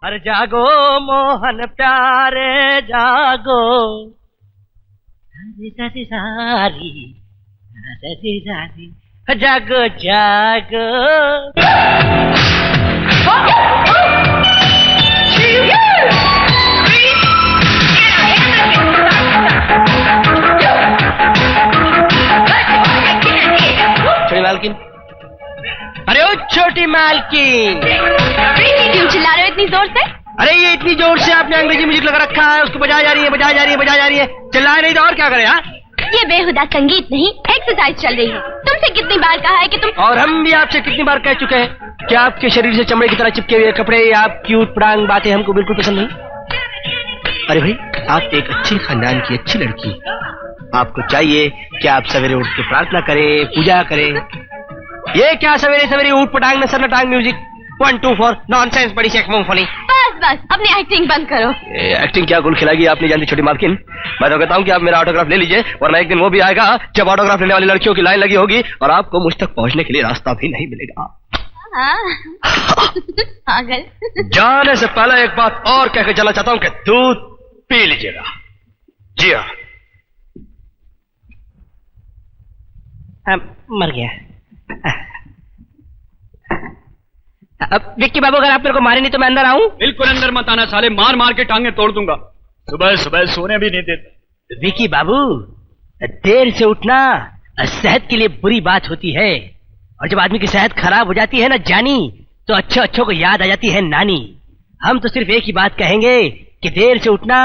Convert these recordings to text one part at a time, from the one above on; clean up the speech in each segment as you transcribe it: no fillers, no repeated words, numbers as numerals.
अरे जागो मोहन प्यारे जागो, सारी जागो जागो। छोटी मालकिन, अरे ओ छोटी मालकिन, क्यों चिल्ला रहे हो इतनी जोर से? अरे ये इतनी जोर से आपने अंग्रेजी म्यूजिक लगा रखा है, उसको बजाई जा रही है, बजाई जा रही है, बजाई जा रही है, चिल्लाए नहीं तो और क्या करे? हाँ, ये बेहुदा संगीत नहीं, एक्सरसाइज चल रही है। तुमसे कितनी बार कहा है कि तुम, और हम भी आपसे कितनी बार कह चुके हैं कि आपके शरीर से चमड़े की तरह चिपके हुए कपड़े, आप क्यूट परांग बातें हमको बिल्कुल पसंद नहीं। अरे भाई, आप एक अच्छे खानदान की अच्छी लड़की, आपको चाहिए कि आप सवेरे उठ के प्रार्थना करें, पूजा करें। ये क्या सवेरे सवेरे ऊट पटांग नसर टांग म्यूजिक, 1 2 4 नॉनसेंस, बड़ी शेख मूंगफली। बस बस अपनी एक्टिंग बंद करो। एक्टिंग क्या गुल खिलाएगी आप नहीं जानती छोटी मालकिन। मैं तो कहता हूँ कि आप मेरा ऑटोग्राफ ले लीजिए, वरना एक दिन वो भी आएगा जब ऑटोग्राफ लेने वाली लड़कियों की लाइन लगी होगी और आपको मुझ तक पहुँचने के लिए रास्ता भी नहीं मिलेगा। पागल। जाने से पहले एक बात और कह के चला चाहता हूँ कि दूध पी लीजिएगा। जी हाँ, मर गया। अब विक्की बाबू, अगर आप मेरे को मारे नहीं तो मैं अंदर आऊं? बिल्कुल अंदर मत आना साले, मार मार के टांगे तोड़ दूंगा। सुबह सुबह सोने भी नहीं देते। विक्की बाबू, देर से उठना सेहत के लिए बुरी बात होती है, और जब आदमी की सेहत खराब हो जाती है ना जानी, तो अच्छे अच्छों को याद आ जाती है नानी। हम तो सिर्फ एक ही बात कहेंगे कि देर से उठना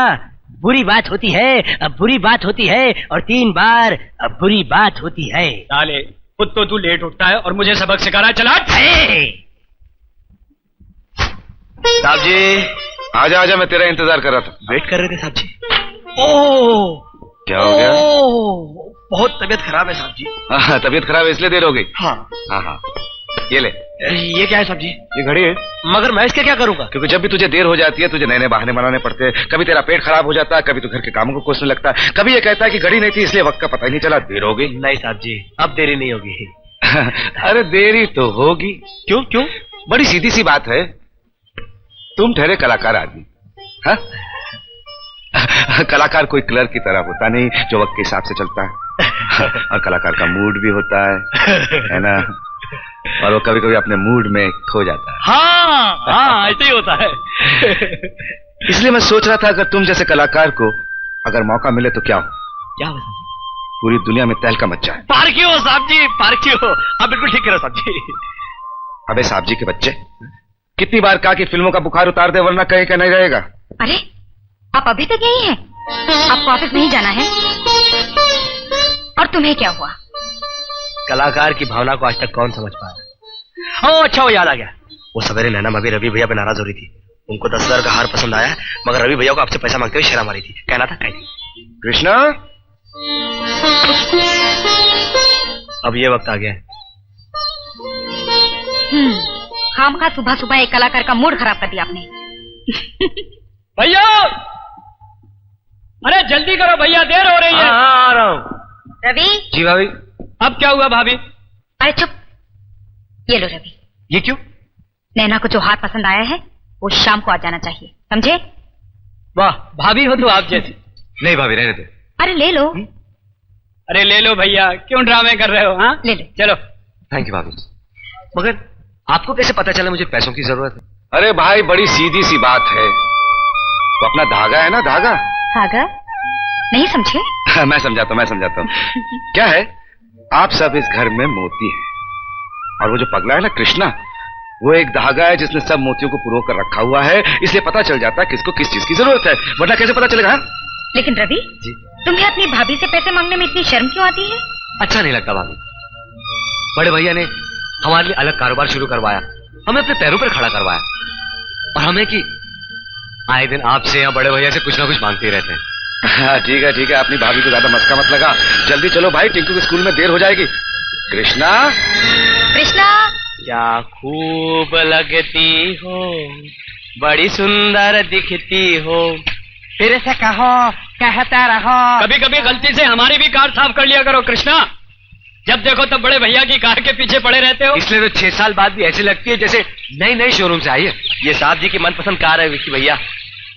बुरी बात होती है, बुरी बात होती है, और 3 बार बुरी बात होती है। साले खुद तो तू लेट उठता है और मुझे सबक सिखा रहा है। चला साहब जी, आजा आजा, मैं तेरा इंतजार कर रहा था। वेट कर रहे थे साहब जी। ओह, क्या हो गया? बहुत तबीयत खराब है साहब जी। हाँ, तबीयत खराब है इसलिए देर हो गई। हाँ हाँ हाँ, ये ले। ये क्या है साहब जी? ये घड़ी है। मगर मैं इसके क्या करूंगा? क्योंकि जब भी तुझे देर हो जाती है तुझे नए नए बहाने बनाने पड़ते हैं। कभी तेरा पेट खराब हो जाता है, कभी तू घर के कामों को कोसने लगता है, कभी ये कहता है कि घड़ी नहीं थी इसलिए वक्त का पता ही नहीं चला, देर हो गई। नहीं साहब जी, अब देरी नहीं होगी। अरे देरी तो होगी। क्यों क्यों? बड़ी सीधी सी बात है, तुम ठहरे कलाकार आदमी। हाँ? कलाकार कोई क्लर्क की तरह होता नहीं जो वक्त के हिसाब से चलता है, और कलाकार का मूड भी होता है ना, और वो कभी कभी अपने मूड में खो जाता है। हाँ हाँ, ऐसे ही होता है। इसलिए मैं सोच रहा था अगर तुम जैसे कलाकार को अगर मौका मिले तो क्या हो? क्या हो? पूरी दुनिया में तहलका मच जाए। पार्की हो साहब जी, पार्की हो। आप बिल्कुल ठीक कह रहे हो साहब जी। अबे साहब जी के बच्चे, कितनी बार कहा कि फिल्मों का बुखार उतार दे वरना कहीं का नहीं रहेगा। अरे आप अभी तक यही हैं? आपको ऑफिस नहीं जाना है? और तुम्हें क्या हुआ? कलाकार की भावना को आज तक कौन समझ पाया? ओह अच्छा, वो याद आ गया। वो सवेरे नैना भाभी रवि भैया पे नाराज हो रही थी। उनको 10,000 का हार पसंद आया, मगर रवि भैया को आपसे पैसा मांगते हुए शर्म आ रही थी। कहना था कहीं। कृष्णा, अब ये वक्त आ गया है। खामखा सुबह सुबह एक कलाकार का मूड खराब कर दिया आपने। भैया, अरे जल्दी करो भैया, देर हो रही है। आ रहा हूँ। रवि। जी भाभी। अब क्या हुआ भाभी? अरे चुप, ये लो रवि। ये क्यों? नैना को जो हार पसंद आया है वो शाम को आ जाना चाहिए, समझे? वाह भाभी हो तो आप जैसी। नहीं भाभी, रहने दो। अरे ले लो। अरे ले लो भैया, क्यों ड्रामे कर रहे हो? हाँ ले लो। चलो। थैंक यू भाभी। मगर आपको कैसे पता चला मुझे पैसों की जरूरत है? अरे भाई, बड़ी सीधी सी बात है, वो अपना धागा है ना, धागा। धागा? नहीं समझे? मैं समझाता हूँ। क्या है, आप सब इस घर में मोती हैं, और वो जो पगला है ना कृष्णा, वो एक धागा है जिसने सब मोतियों को पुरो कर रखा हुआ है, इसलिए पता चल जाता है किसको किस चीज की जरूरत है, वरना कैसे पता चलेगा? लेकिन रवि जी, तुम्हें अपनी भाभी से पैसे मांगने में इतनी शर्म क्यों आती है? अच्छा नहीं लगता भाभी। बड़े भैया ने हमारे लिए अलग कारोबार शुरू करवाया, हमें अपने पैरों पर खड़ा करवाया, और हमें कि आए दिन आपसे या बड़े भैया से कुछ ना कुछ मांगते ही रहते हैं। हाँ ठीक है, अपनी भाभी को ज्यादा मस्का मत लगा। जल्दी चलो भाई, टिंकू के स्कूल में देर हो जाएगी। कृष्णा, कृष्णा, क्या खूब लगती हो, बड़ी सुंदर दिखती हो, फिर से कहो, कहता रहो। कभी कभी गलती से हमारी भी कार साफ कर लिया करो कृष्णा। जब देखो तब बड़े भैया की कार के पीछे पड़े रहते हो। इसलिए तो 6 साल बाद भी ऐसी लगती है जैसे नई नई शोरूम से आई है। ये साहब जी की मनपसंद कार है विक्की भैया,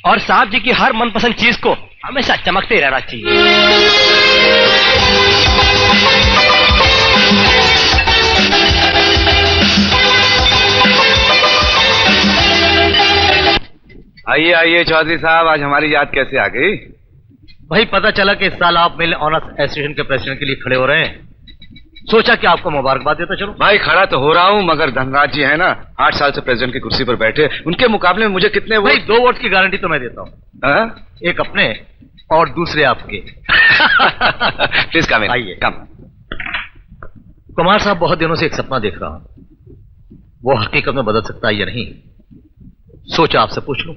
और साहब जी की हर मनपसंद चीज को हमेशा चमकते ही रहना चाहिए। आइए आइए चौधरी साहब, आज हमारी याद कैसे आ गई? भाई पता चला कि इस साल आप मेरे ऑनर्स एसोसिएशन के प्रेसिडेंट के लिए खड़े हो रहे हैं, सोचा कि आपको मुबारकबाद देता चलो। भाई खड़ा तो हो रहा हूँ, मगर धनराज जी है ना, 8 साल से प्रेसिडेंट की कुर्सी पर बैठे, उनके मुकाबले में मुझे कितने भाई वोट? 2 वोट की गारंटी तो मैं देता हूँ, एक अपने और दूसरे आपके। प्लीज कम इन। आइए। कम। कुमार साहब, बहुत दिनों से एक सपना देख रहा हूं, वो हकीकत में बदल सकता है या नहीं, सोचा आपसे पूछ लूं।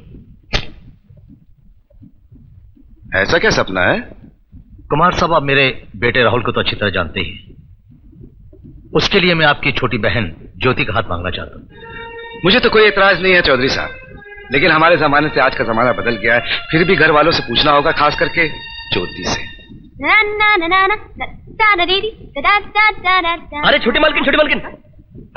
ऐसा क्या सपना है? कुमार साहब, आप मेरे बेटे राहुल को तो अच्छी तरह जानते ही हैं। उसके लिए मैं आपकी छोटी बहन ज्योति का हाथ मांगना चाहता हूं। मुझे तो कोई एतराज नहीं है चौधरी साहब, लेकिन हमारे जमाने से आज का जमाना बदल गया है, फिर भी घर वालों से पूछना होगा, खास करके ज्योति से। अरे छोटी मालकिन,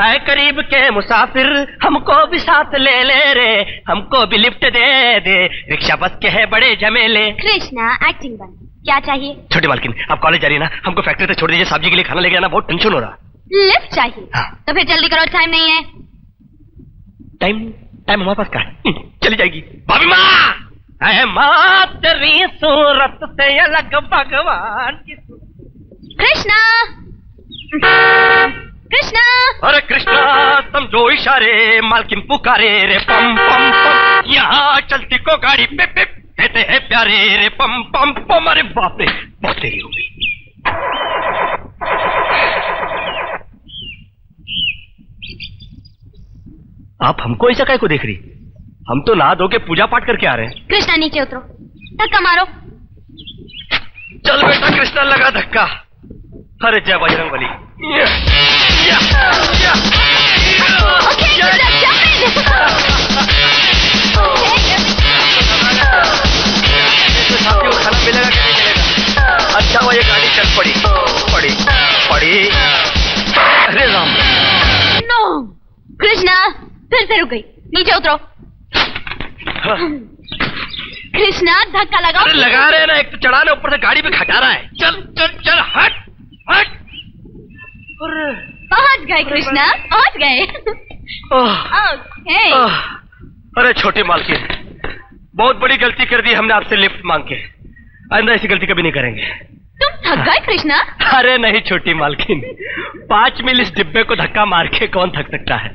आए करीब के मुसाफिर, हमको भी साथ ले ले रे, हमको भी लिफ्ट दे दे, रिक्शा बस के है बड़े झमेले। कृष्णा, एक्टिंग बंद, क्या चाहिए? छोटी मालकिन, आप कॉलेज जा रही है ना, हमको फैक्ट्री तक छोड़ दीजिए, साहब जी के लिए खाना लेके आना, बहुत टेंशन हो रहा। लिफ्ट चाहिए? हाँ। तो फिर जल्दी करो, टाइम नहीं है। टाइम हमारे पास कहाँ है? चली जाएगी। भाभी माँ, है माँ तेरी सूरत से अलग भगवान की। कृष्णा, कृष्णा, अरे कृष्णा समझो इशारे, मालकिन पुकारे रे, पम पम पम, यहाँ चलती को गाड़ी पे पे कहते हैं प्यारे रे, पम पम पम। अरे बाप रे, बहुत देरी हो गई। आप हमको ऐसा काय को देख रही? हम तो नहा धो के पूजा पाठ करके आ रहे हैं। कृष्णा नीचे उतरो, धक्का मारो। चल बेटा कृष्णा, लगा धक्का। अरे जय बजरंगबली। खाना मिलेगा कि नहीं मिलेगा? अच्छा वो ये गाड़ी चल पड़ी। अरे राम। नो, कृष्णा फिर से रुक गई, नीचे उतरो। कृष्णा धक्का लगाओ। अरे लगा रहे हैं ना, एक तो चढ़ाना, ऊपर से गाड़ी पे खटा रहा है। चल चल चल, हट हट। पहुंच गए कृष्णा, पहुंच गए। ओके। अरे छोटे मालकिन, बहुत बड़ी गलती कर दी हमने आपसे लिफ्ट मांग के, आइंदा ऐसी गलती कभी नहीं करेंगे। तुम थक गए कृष्णा? अरे नहीं छोटी मालकिन, 5 मील इस डिब्बे को धक्का मार के कौन थक सकता है।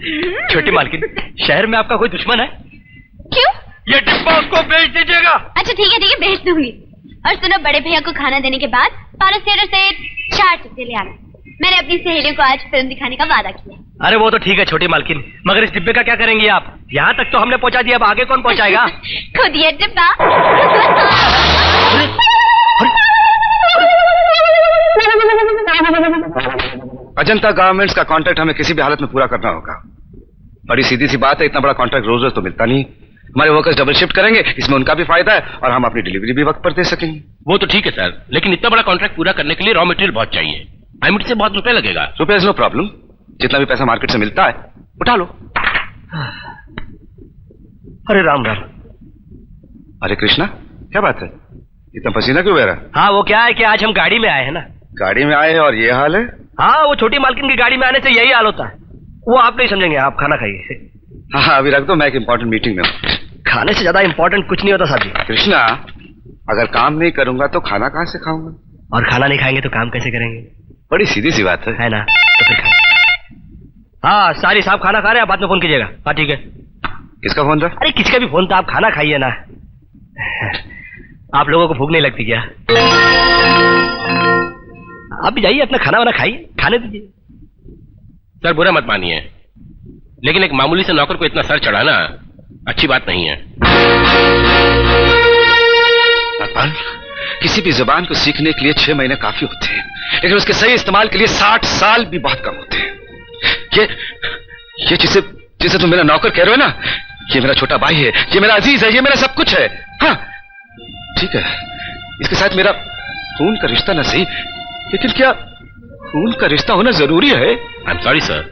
छोटी मालकिन, शहर में आपका कोई दुश्मन है? क्यों? ये डिब्बा उसको बेच दीजिएगा। अच्छा ठीक है, भेज दूंगी। और सुनो, बड़े भैया को खाना देने के बाद पारस थिएटर से 4 टिकटें ले आना। मैंने अपनी सहेलियों को आज फिल्म दिखाने का वादा किया। अरे वो तो ठीक है छोटी मालकिन, मगर इस डिब्बे का क्या करेंगे आप? यहाँ तक तो हमने पहुँचा दिया, अब आगे कौन पहुँचाएगा? खुद ये डिब्बा। अजंता गारमेंट्स का कॉन्ट्रैक्ट हमें किसी भी हालत में पूरा करना होगा। बड़ी सीधी सी बात है, इतना बड़ा कॉन्ट्रैक्ट रोज रोज तो मिलता नहीं। हमारे वर्कर्स डबल शिफ्ट करेंगे, इसमें उनका भी फायदा है और हम अपनी डिलीवरी भी वक्त पर दे सकेंगे। वो तो ठीक है सर, लेकिन इतना बड़ा कॉन्ट्रैक्ट पूरा करने के लिए रॉ मटेरियल बहुत चाहिए। आईएमटी से बहुत रुपए लगेगा। रुपए नो प्रॉब्लम, जितना भी पैसा मार्केट से मिलता है उठा लो। अरे राम राम। अरे कृष्णा, क्या बात है, इतना पसीना क्यों बह रहा? हाँ वो क्या है कि आज हम गाड़ी में आए हैं ना। गाड़ी में आए और ये हाल है? हाँ वो छोटी मालकिन की गाड़ी में आने से यही हाल होता है। वो आप नहीं समझेंगे, आप खाना खाइए। हाँ अभी रख दो, मैं एक इंपॉर्टेंट मीटिंग में हूँ। खाने से ज्यादा इंपॉर्टेंट कुछ नहीं होता साहब जी। कृष्णा, अगर काम नहीं करूंगा तो खाना कहाँ से खाऊंगा? और खाना नहीं खाएंगे तो काम कैसे करेंगे? बड़ी सीधी सी बात है ना? तो फिर हाँ सारी साहब खाना खा रहे हैं, बाद में फोन कीजिएगा। हाँ ठीक है। किसका फोन था? अरे किसका भी फोन था, आप खाना खाइए ना। आप लोगों को भूख नहीं लगती क्या? आप भी जाइए, अपना खाना वाना खाइए, खाने दीजिए। सर बुरा मत मानिए, लेकिन एक मामूली से नौकर को इतना सर चढ़ाना अच्छी बात नहीं है। किसी भी जुबान को सीखने के लिए 6 महीने काफी होते हैं, लेकिन उसके सही इस्तेमाल के लिए 60 साल भी बहुत कम होते हैं। ये जिसे तुम मेरा नौकर कह रहे हो ना, ये मेरा छोटा भाई है, ये मेरा अजीज है, ये मेरा सब कुछ है। हाँ ठीक है, इसके साथ मेरा खून का रिश्ता न सही, लेकिन क्या खून का रिश्ता होना जरूरी है। आई एम सॉरी सर,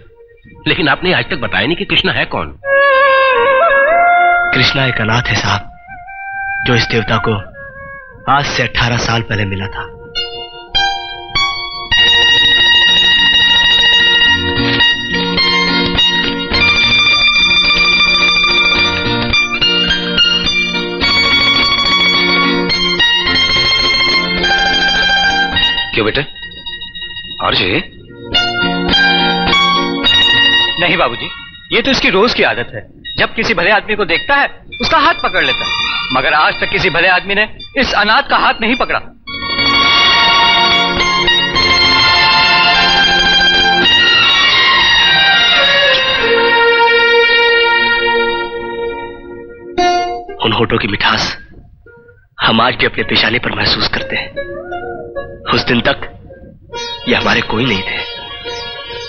लेकिन आपने आज तक बताया नहीं कि कृष्णा है कौन। कृष्णा एक अनाथ है साहब, जो इस देवता को आज से 18 साल पहले मिला था। क्यों बेटे? आरजे? नहीं बाबूजी, ये तो इसकी रोज की आदत है। जब किसी भले आदमी को देखता है उसका हाथ पकड़ लेता है, मगर आज तक किसी भले आदमी ने इस अनाथ का हाथ नहीं पकड़ा। उन होठों की मिठास हम आज भी अपने पेशाने पर महसूस करते हैं। उस दिन तक ये हमारे कोई नहीं थे,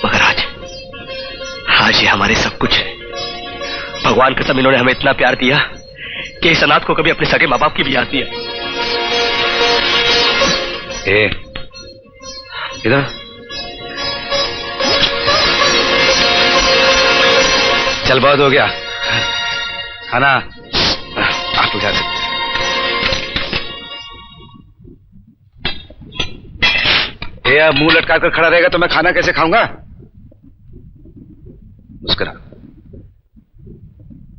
मगर आज ये हमारे सब कुछ है। भगवान कसम, इन्होंने हमें इतना प्यार दिया कि इस अनाथ को कभी अपने सगे माँ बाप की भी याद दिया। इधर चल, बहुत हो गया है ना, आप उठा सकते। ये मुंह लटका कर खड़ा रहेगा तो मैं खाना कैसे खाऊंगा? मुस्कुरा।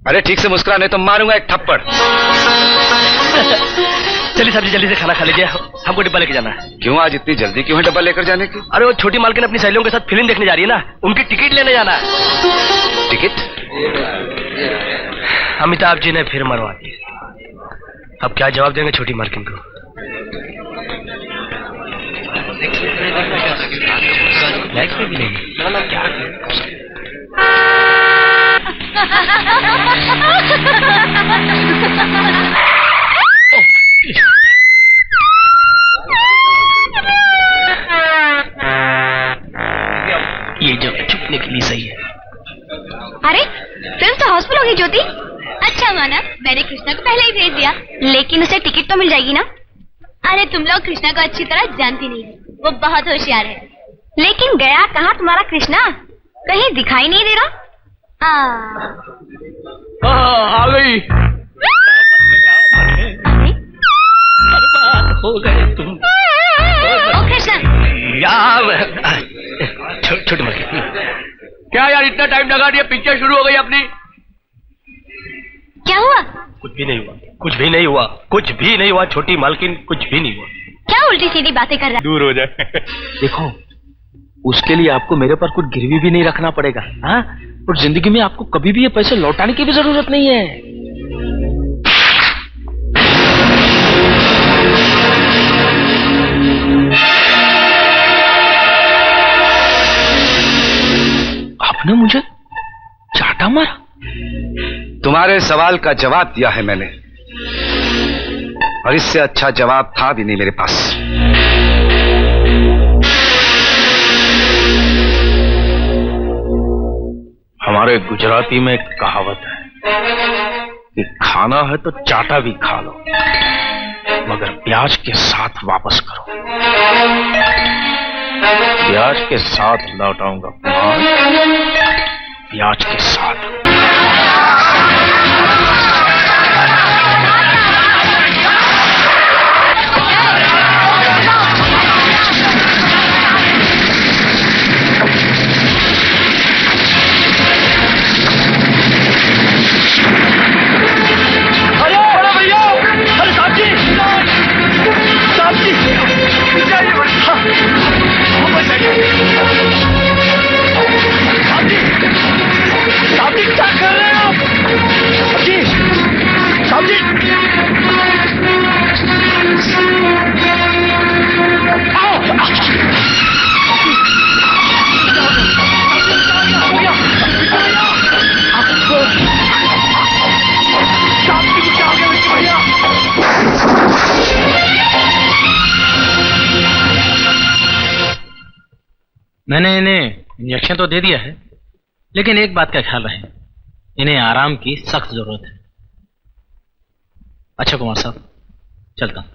अरे ठीक से मुस्कुरा, नहीं तो मारूंगा एक थप्पड़। चलिए साहब जी, जल्दी से खाना खा लीजिए, हमको डिब्बा लेके जाना है। क्यों आज इतनी जल्दी क्यों है डब्बा लेकर जाने की? अरे वो छोटी मालकिन अपनी सहेलियों के साथ फिल्म देखने जा रही है ना, उनकी टिकट लेने जाना है। टिकट? अमिताभ जी ने फिर मरवा दी। अब क्या जवाब देंगे छोटी मालकिन को? लाइक भी नहीं। क्या ये जो छुपने के लिए सही है। अरे फिल्म तो हाउसफुल हो गई ज्योति। अच्छा माना, मैंने कृष्णा को पहले ही भेज दिया, लेकिन उसे टिकट तो मिल जाएगी ना? अरे तुम लोग कृष्णा को अच्छी तरह जानती नहीं, वो बहुत होशियार है। लेकिन गया कहाँ तुम्हारा कृष्णा? कहीं दिखाई नहीं दे रहा। आ गई। अरे हो गए तुम। ओ कृष्णा, छोटी मालकिन, क्या यार इतना टाइम लगा दिया, पिक्चर शुरू हो गई अपनी। क्या हुआ? कुछ भी नहीं हुआ, कुछ भी नहीं हुआ, कुछ भी नहीं हुआ छोटी मालकिन, कुछ भी नहीं हुआ। क्या उल्टी सीधी बातें कर रहा है? दूर हो जाए। देखो, उसके लिए आपको मेरे पर कुछ गिरवी भी नहीं रखना पड़ेगा। हाँ, और जिंदगी में आपको कभी भी ये पैसे लौटाने की भी जरूरत नहीं है। आपने मुझे चाटा मारा? तुम्हारे सवाल का जवाब दिया है मैंने, और इससे अच्छा जवाब था भी नहीं मेरे पास। हमारे गुजराती में एक कहावत है कि खाना है तो चाटा भी खा लो, मगर प्याज के साथ वापस करो। प्याज के साथ लौटाऊंगा माल, प्याज के साथ। मैंने इन्हें इंजेक्शन तो दे दिया है, लेकिन एक बात का ख्याल रहे, इन्हें आराम की सख्त जरूरत है। अच्छा कुमार साहब, चलता हूं।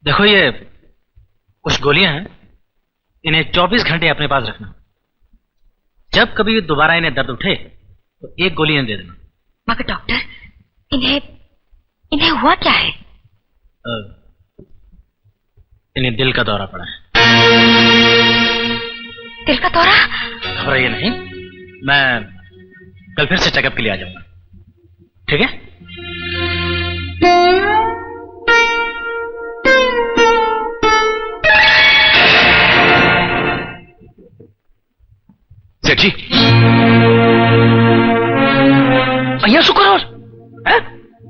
देखो ये कुछ गोलियां हैं, इन्हें 24 घंटे अपने पास रखना। जब कभी भी दोबारा इन्हें दर्द उठे तो एक गोली इन्हें दे देना। मगर डॉक्टर, इन्हें हुआ क्या है? इन्हें दिल का दौरा पड़ा है। दिल का दौरा? घबराइए नहीं, मैं कल फिर से चेकअप के लिए आ जाऊंगा, ठीक है? सेठ जी, भैया शुक्र हो।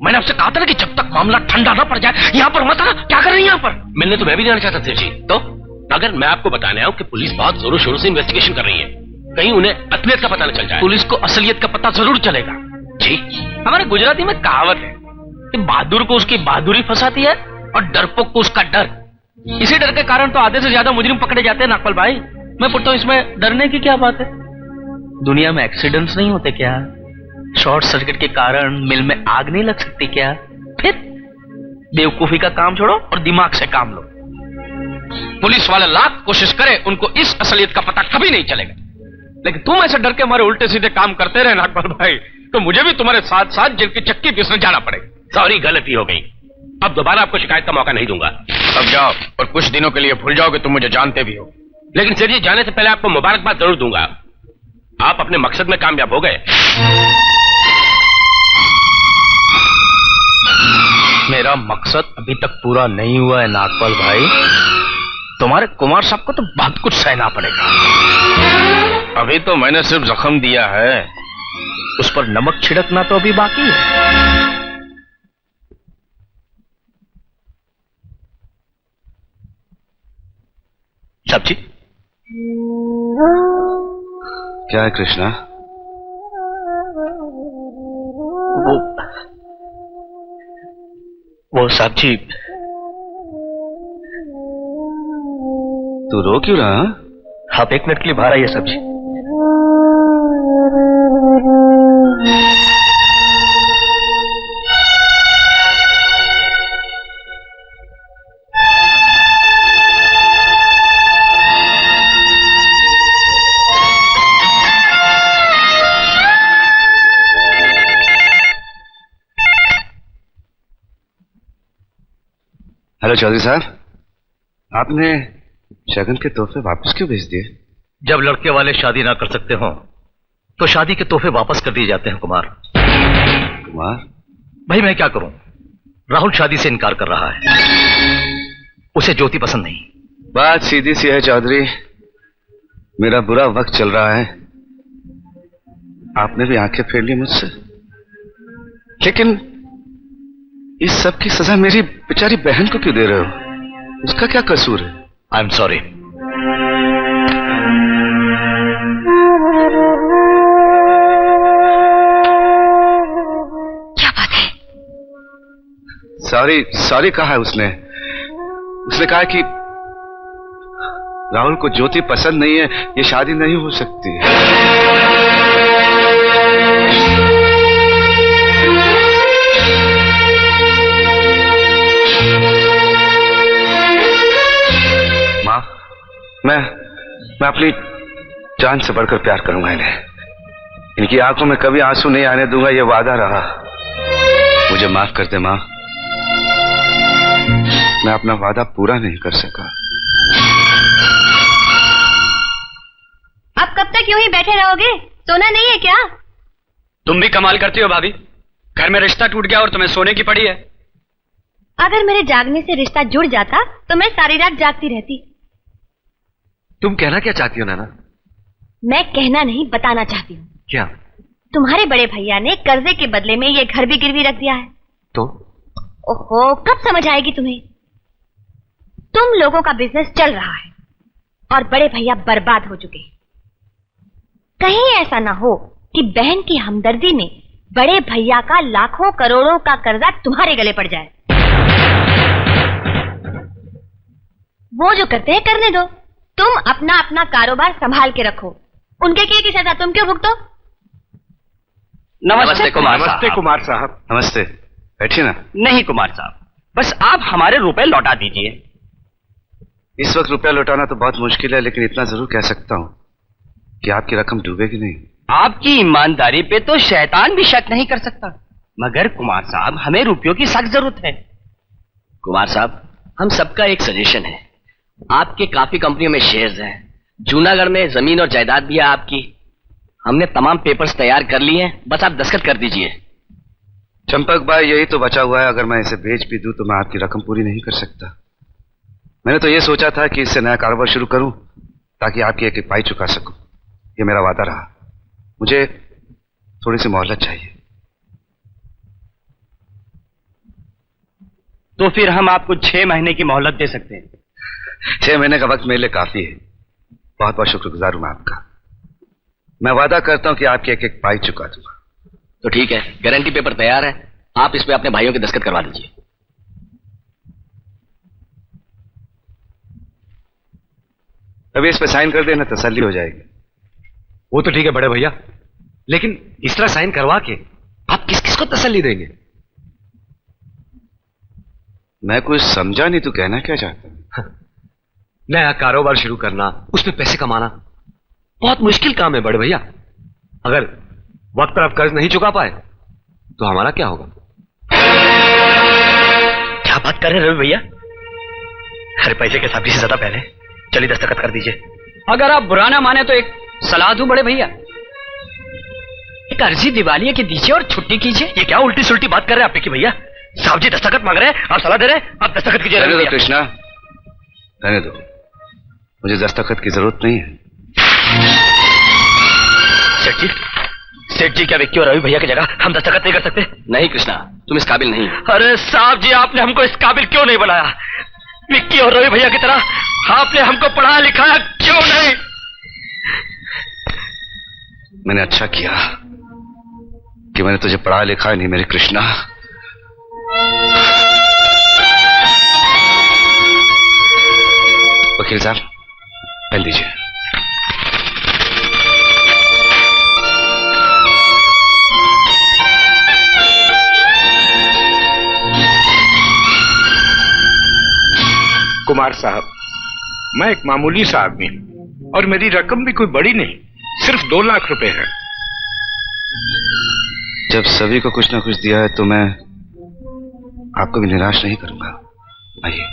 मैंने आपसे कहा था ना कि जब तक मामला ठंडा ना पड़ जाए यहाँ पर मत आना। क्या कर रही है यहाँ पर? मिलने तो मैं भी नहीं आना चाहता सेठ जी। तो अगर मैं आपको बताने आऊं कि पुलिस बहुत जोरों शोरों से इन्वेस्टिगेशन कर रही है, कहीं उन्हें असलियत का पता न चल जाए। पुलिस को असलियत का पता जरूर चलेगा जी। हमारे गुजराती में कहावत है कि बहादुर को उसकी बहादुरी फंसाती है और डरपोक को उसका डर। इसी डर के कारण तो आधे से ज्यादा मुजरिम पकड़े जाते हैं नागपाल भाई। मैं पूछता हूँ, इसमें डरने की क्या बात है? दुनिया में एक्सीडेंट्स नहीं होते क्या? शॉर्ट सर्किट के कारण मिल में आग नहीं लग सकती क्या? फिर बेवकूफी का काम छोड़ो और दिमाग से काम लो। पुलिस वाले लाख कोशिश करे, उनको इस असलियत का पता कभी नहीं चलेगा। लेकिन तुम ऐसे डर के हमारे उल्टे सीधे काम करते रहे नागपाल भाई, तो मुझे भी तुम्हारे साथ साथ जेल की चक्की पीसने जाना पड़ेगा। सॉरी, गलती हो गई। अब दोबारा आपको शिकायत का मौका नहीं दूंगा। अब जाओ और कुछ दिनों के लिए भूल जाओ कि तुम मुझे जानते भी हो। लेकिन सर जी, जाने से पहले आपको मुबारकबाद जरूर दूंगा। आप अपने मकसद में कामयाब हो गए। मेरा मकसद अभी तक पूरा नहीं हुआ है नागपाल भाई। तुम्हारे कुमार साहब को तो बहुत कुछ सहना पड़ेगा। अभी तो मैंने सिर्फ जख्म दिया है, उस पर नमक छिड़कना तो अभी बाकी है। सब्जी क्या है कृष्णा? वो साहब जी, तू रो क्यों रहा? आप 1 मिनट के लिए बाहर आइए साहब जी। हेलो चौधरी साहब, आपने शगन के तोहफे वापस क्यों भेज दिए? जब लड़के वाले शादी ना कर सकते हो तो शादी के तोहफे वापस कर दिए जाते हैं कुमार। कुमार? भाई मैं क्या करूं, राहुल शादी से इनकार कर रहा है, उसे ज्योति पसंद नहीं। बात सीधी सी है चौधरी, मेरा बुरा वक्त चल रहा है। आपने भी आंखें फेर ली मुझसे, लेकिन इस सब की सजा मेरी बेचारी बहन को क्यों दे रहे हो? उसका क्या कसूर है? I am sorry. क्या बात है? सॉरी सॉरी कहा है उसने। उसने कहा कि राहुल को ज्योति पसंद नहीं है, ये शादी नहीं हो सकती। माँ, मैं अपनी जान से बढ़कर प्यार करूंगा इन्हें। इनकी आंखों में कभी आंसू नहीं आने दूंगा, ये वादा रहा। मुझे माफ कर दे माँ, मैं अपना वादा पूरा नहीं कर सका। आप कब तक यूं ही बैठे रहोगे? सोना नहीं है क्या? तुम भी कमाल करती हो भाभी, घर में रिश्ता टूट गया और तुम्हें सोने की पड़ी है। अगर मेरे जागने से रिश्ता जुड़ जाता तो मैं सारी रात जागती रहती। तुम कहना क्या चाहती हो नाना? मैं कहना नहीं, बताना चाहती हूँ। क्या? तुम्हारे बड़े भैया ने कर्जे के बदले में ये घर भी गिरवी रख दिया है। तो? ओहो, कब समझ आएगी तुम्हें? तुम लोगों का बिजनेस चल रहा है और बड़े भैया बर्बाद हो चुके हैं। कहीं ऐसा ना हो कि बहन की हमदर्दी में बड़े भैया का लाखों करोड़ों का कर्जा तुम्हारे गले पड़ जाए। वो जो करते हैं करने दो, तुम अपना अपना कारोबार संभाल के रखो। उनके किए की सजा तुम क्यों भुगतो? नमस्ते कुमार साहब। नमस्ते कुमार साहब। नमस्ते, बैठिए ना। नहीं कुमार साहब, बस आप हमारे रुपए लौटा दीजिए। इस वक्त रुपया लौटाना तो बहुत मुश्किल है, लेकिन इतना जरूर कह सकता हूं कि आपकी रकम डूबेगी नहीं। आपकी ईमानदारी पे तो शैतान भी शक नहीं कर सकता, मगर कुमार साहब हमें रुपयों की सख्त जरूरत है। कुमार साहब, हम सबका एक सजेशन है, आपके काफी कंपनियों में शेयर्स हैं, जूनागढ़ में जमीन और जायदाद भी है आपकी। हमने तमाम पेपर्स तैयार कर लिए हैं, बस आप दस्तखत कर दीजिए। चंपक भाई, यही तो बचा हुआ है। अगर मैं इसे बेच भी दूं तो मैं आपकी रकम पूरी नहीं कर सकता। मैंने तो ये सोचा था कि इससे नया कारोबार शुरू करूं ताकि आपकी एक पाई चुका सकूं। ये मेरा वादा रहा। मुझे थोड़ी सी मोहलत चाहिए। तो फिर हम आपको 6 महीने की मोहलत दे सकते हैं। 6 महीने का वक्त मेरे लिए काफी है। बहुत बहुत शुक्रगुजार हूं मैं आपका। मैं वादा करता हूं कि आपकी एक एक पाई चुका दूंगा। तो ठीक है, गारंटी पेपर तैयार है, आप इस पे अपने भाइयों के दस्तखत करवा दीजिए। अभी इस पे साइन कर देना, तसल्ली हो जाएगी। वो तो ठीक है बड़े भैया, लेकिन इस तरह साइन करवा के आप किस किस को तसल्ली देंगे? मैं कुछ समझा नहीं, तू कहना क्या चाहता है? नया कारोबार शुरू करना, उसमें पैसे कमाना बहुत मुश्किल काम है बड़े भैया। अगर वक्त पर आप कर्ज नहीं चुका पाए तो हमारा क्या होगा? क्या बात कर रहे हैं रवि भैया? अरे पैसे के साथी से ज्यादा पहले चलिए दस्तखत कर दीजिए। अगर आप बुरा ना माने तो एक सलाह दूं बड़े भैया, एक अर्जी दिवालिया की दीजिए और छुट्टी कीजिए। ये क्या उल्टी सुल्टी बात कर रहे हैं आप की भैया? साहब जी दस्तखत मांग रहे हैं, आप सलाह दे रहे हैं, आप दस्तखत कीजिए। रहने दो कृष्णा, रहने दो, मुझे दस्तखत की जरूरत नहीं है। सेठ जी क्या विक्की और रवि भैया की जगह हम दस्तखत नहीं कर सकते? नहीं कृष्णा, तुम इस काबिल नहीं। अरे साहब जी, आपने हमको इस काबिल क्यों नहीं बनाया? विक्की और रवि भैया की तरह आपने हमको पढ़ाया लिखाया क्यों नहीं? मैंने अच्छा किया कि मैंने तुझे पढ़ा लिखा नहीं मेरे कृष्णा। वकील साहब, पेन दीजिए। कुमार साहब, मैं एक मामूली सा आदमी हूं और मेरी रकम भी कोई बड़ी नहीं, सिर्फ 2 लाख रुपए है। जब सभी को कुछ ना कुछ दिया है तो मैं आपको भी निराश नहीं करूंगा। आइए।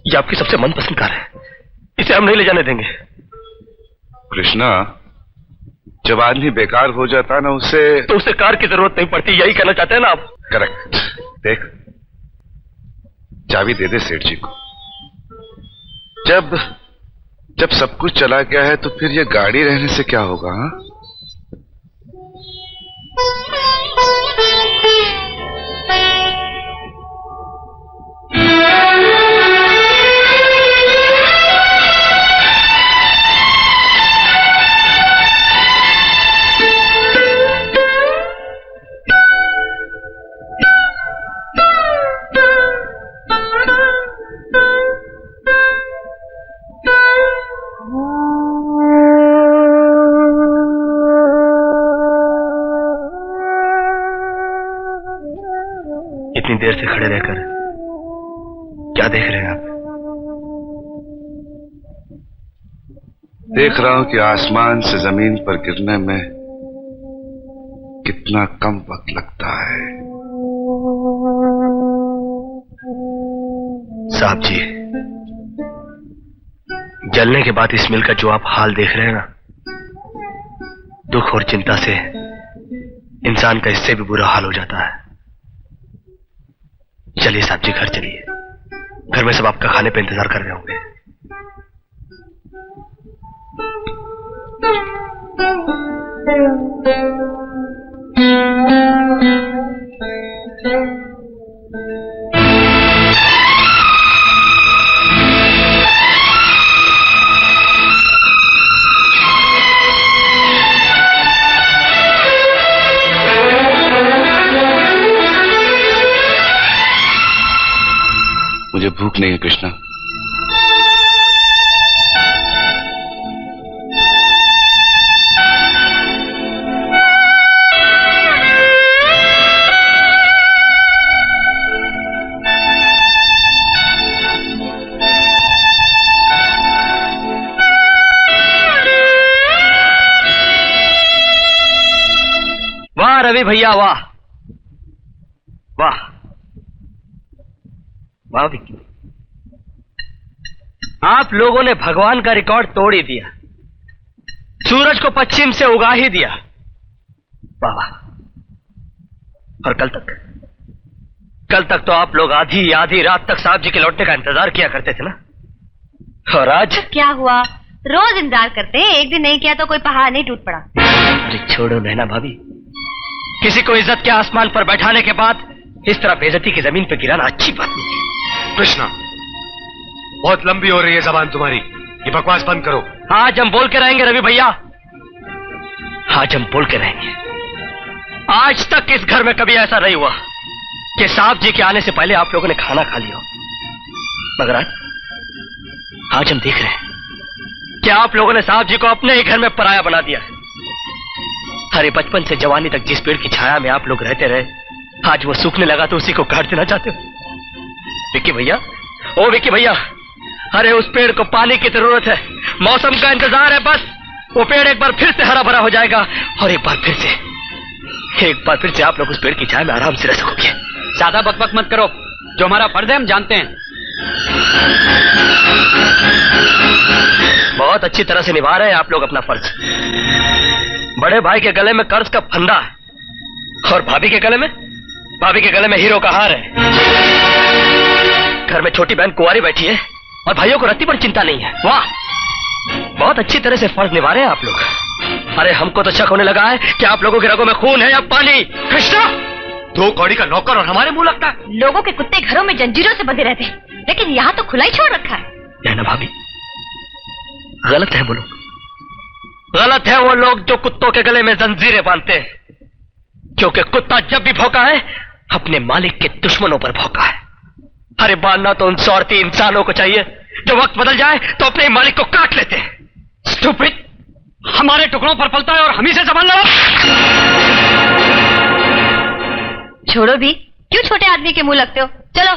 ये आपकी सबसे मनपसंद कार है, इसे हम नहीं ले जाने देंगे। कृष्णा, जब आदमी बेकार हो जाता है ना तो उसे कार की जरूरत नहीं पड़ती, यही कहना चाहते हैं ना आप? करेक्ट। देख, चाबी दे दे सेठ जी को। जब सब कुछ चला गया है तो फिर ये गाड़ी रहने से क्या होगा? हा? इतनी देर से खड़े रहकर क्या देख रहे हैं आप? देख रहा हूं कि आसमान से जमीन पर गिरने में कितना कम वक्त लगता है। साहब जी, जलने के बाद इस मिल का जो आप हाल देख रहे हैं ना, दुख और चिंता से इंसान का इससे भी बुरा हाल हो जाता है। चलिए साहब जी, घर चलिए, घर में सब आपका खाने पे इंतजार कर रहे होंगे। भूख नहीं है कृष्णा? वाह रवि भैया, वाह वाह वाह विक्की, आप लोगों ने भगवान का रिकॉर्ड तोड़ ही दिया, सूरज को पश्चिम से उगा ही दिया। वाह वाह। और कल तक तो आप लोग आधी आधी रात तक साहब जी के लौटने का इंतजार किया करते थे ना, और आज क्या हुआ? रोज इंतजार करते हैं, एक दिन नहीं किया तो कोई पहाड़ नहीं टूट पड़ा। अरे छोड़ो नैना भाभी, किसी को इज्जत के आसमान पर बैठाने के बाद इस तरह बेइज्जती की जमीन पर गिराना अच्छी बात नहीं है। कृष्णा, बहुत लंबी हो रही है जबान तुम्हारी, ये बकवास बंद करो। आज हम बोल के रहेंगे रवि भैया, आज हम बोल के रहेंगे। आज तक इस घर में कभी ऐसा नहीं हुआ कि साहब जी के आने से पहले आप लोगों ने खाना खा लिया, मगर आज हम देख रहे हैं कि आप लोगों ने साहब जी को अपने ही घर में पराया बना दिया है। अरे बचपन से जवानी तक जिस पेड़ की छाया में आप लोग रहते रहे, आज वो सूखने लगा तो उसी को काट देना चाहते हो। विक्की भैया, ओ विक्की भैया, अरे उस पेड़ को पानी की जरूरत है, मौसम का इंतजार है, बस वो पेड़ एक बार फिर से हरा भरा हो जाएगा और एक बार फिर से आप लोग उस पेड़ की छाया में आराम से रह सकोगे। ज्यादा बकबक मत करो, जो हमारा फर्ज है हम जानते हैं। बहुत अच्छी तरह से निभा रहे हैं आप लोग अपना फर्ज। बड़े भाई के गले में कर्ज का फंदा है और भाभी के गले में हीरो का हार है। घर में छोटी बहन कुंवारी बैठी है और भाइयों को रत्ती पर चिंता नहीं है। वाह, बहुत अच्छी तरह से फर्ज निभा रहे हैं आप लोग। अरे हमको तो शक होने लगा है कि आप लोगों के रगों में खून है या पानी। कृष्णा, 2 कौड़ी का नौकर और हमारे मुंह लगता है। लोगों के कुत्ते घरों में जंजीरों से बंधे रहते हैं, लेकिन यहाँ तो खुला ही छोड़ रखा है। नैना भाभी, गलत है वो लोग, गलत है वो लोग जो कुत्तों के गले में जंजीरें बांधते हैं, क्योंकि कुत्ता जब भी भौंका है अपने मालिक के दुश्मनों पर भौंका है। अरे बांधना तो उन स्वार्थी इंसानों को चाहिए जो वक्त बदल जाए तो अपने मालिक को काट लेते हैं। स्टूपिड, हमारे टुकड़ों पर पलता है और हम ही से जबान लड़ा। छोड़ो भी, क्यों छोटे आदमी के मुंह लगते हो? चलो।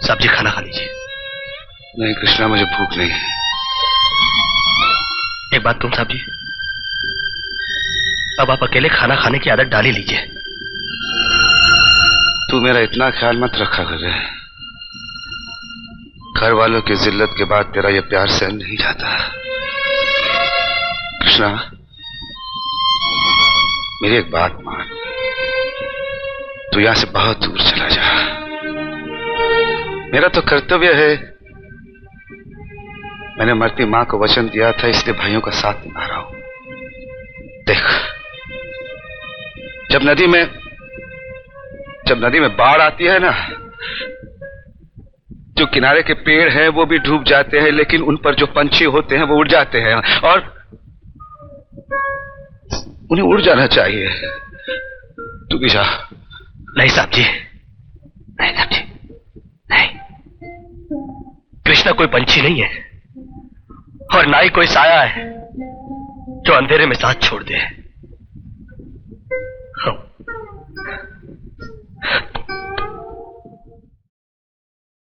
सब्जी खाना खा लीजिए। नहीं कृष्णा, मुझे भूख नहीं है। एक बात कहूं साहब जी, अब आप अकेले खाना खाने की आदत डाल ही लीजिए। तू मेरा इतना ख्याल मत रखा कर रहे, घर वालों की जिल्लत के बाद तेरा ये प्यार सहन नहीं जाता। कृष्णा, मेरी एक बात मान, तू यहां से बहुत दूर चला जा। मेरा तो कर्तव्य है, मैंने मरती मां को वचन दिया था, इसलिए भाइयों का साथ निभा रहा हूं। देख, जब नदी में बाढ़ आती है ना, जो किनारे के पेड़ हैं वो भी डूब जाते हैं, लेकिन उन पर जो पंछी होते हैं वो उड़ जाते हैं, और उन्हें उड़ जाना चाहिए। तू भी जा। नहीं साहब जी, नहीं साहब जी, नहीं। कृष्णा कोई पंछी नहीं है और ना ही कोई साया है जो अंधेरे में साथ छोड़ दे। हाँ।